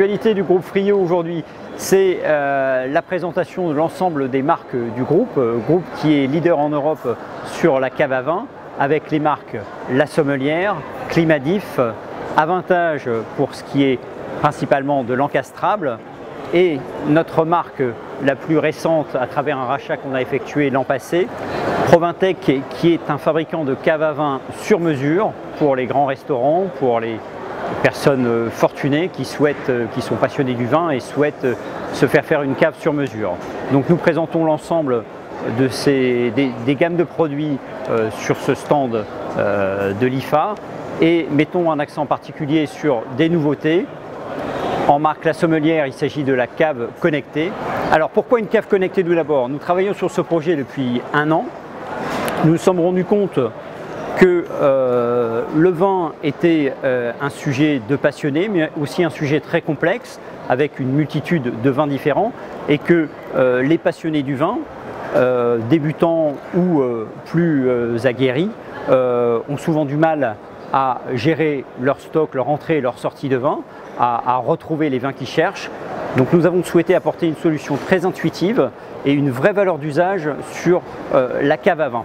L'actualité du groupe Frio aujourd'hui, c'est la présentation de l'ensemble des marques du groupe qui est leader en Europe sur la cave à vin, avec les marques La Sommelière, Climadif, Avantage pour ce qui est principalement de l'encastrable, et notre marque la plus récente à travers un rachat qu'on a effectué l'an passé, Provintec, qui est un fabricant de cave à vin sur mesure pour les grands restaurants, pour les personnes fortunées qui sont passionnées du vin et souhaitent se faire une cave sur mesure. Donc nous présentons l'ensemble des gammes de produits sur ce stand de l'IFA et mettons un accent particulier sur des nouveautés. En marque La Sommelière, il s'agit de la cave connectée. Alors pourquoi une cave connectée tout d'abord? Nous travaillons sur ce projet depuis un an. Nous nous sommes rendus compte que le vin était un sujet de passionnés, mais aussi un sujet très complexe, avec une multitude de vins différents, et que les passionnés du vin, débutants ou plus aguerris, ont souvent du mal à gérer leur stock, leur entrée et leur sortie de vin, à retrouver les vins qu'ils cherchent. Donc nous avons souhaité apporter une solution très intuitive et une vraie valeur d'usage sur la cave à vin.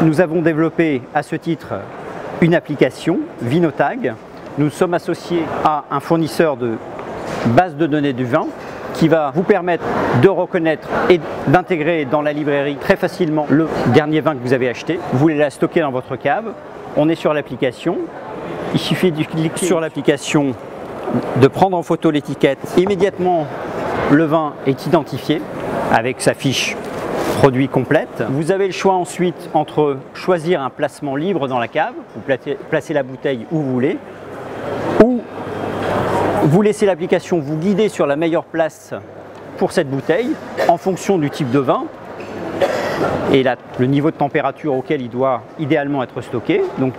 Nous avons développé à ce titre une application, Vinotag. Nous sommes associés à un fournisseur de base de données du vin qui va vous permettre de reconnaître et d'intégrer dans la librairie très facilement le dernier vin que vous avez acheté. Vous voulez la stocker dans votre cave, on est sur l'application. Il suffit de cliquer sur l'application, de prendre en photo l'étiquette. Immédiatement, le vin est identifié avec sa fiche produit complète. Vous avez le choix ensuite entre choisir un placement libre dans la cave, vous placez la bouteille où vous voulez, ou vous laissez l'application vous guider sur la meilleure place pour cette bouteille en fonction du type de vin et le niveau de température auquel il doit idéalement être stocké. Donc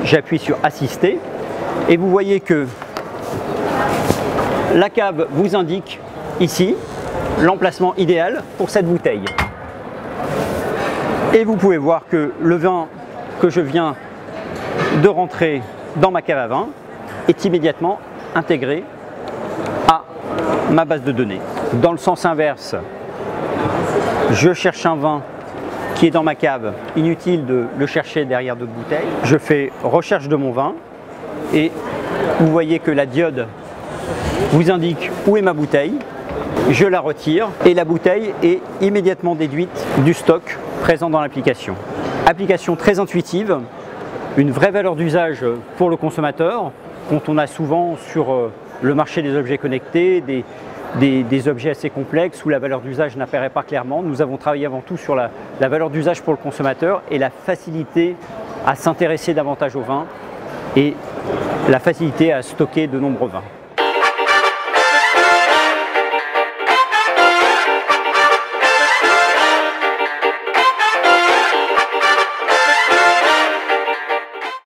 j'appuie sur assister et vous voyez que la cave vous indique ici l'emplacement idéal pour cette bouteille. Et vous pouvez voir que le vin que je viens de rentrer dans ma cave à vin est immédiatement intégré à ma base de données. Dans le sens inverse, je cherche un vin qui est dans ma cave, inutile de le chercher derrière d'autres bouteilles. Je fais recherche de mon vin et vous voyez que la diode vous indique où est ma bouteille. Je la retire et la bouteille est immédiatement déduite du stock présent dans l'application. Application très intuitive, une vraie valeur d'usage pour le consommateur, quand on a souvent sur le marché des objets connectés des objets assez complexes où la valeur d'usage n'apparaît pas clairement. Nous avons travaillé avant tout sur la valeur d'usage pour le consommateur et la facilité à s'intéresser davantage au vin et la facilité à stocker de nombreux vins.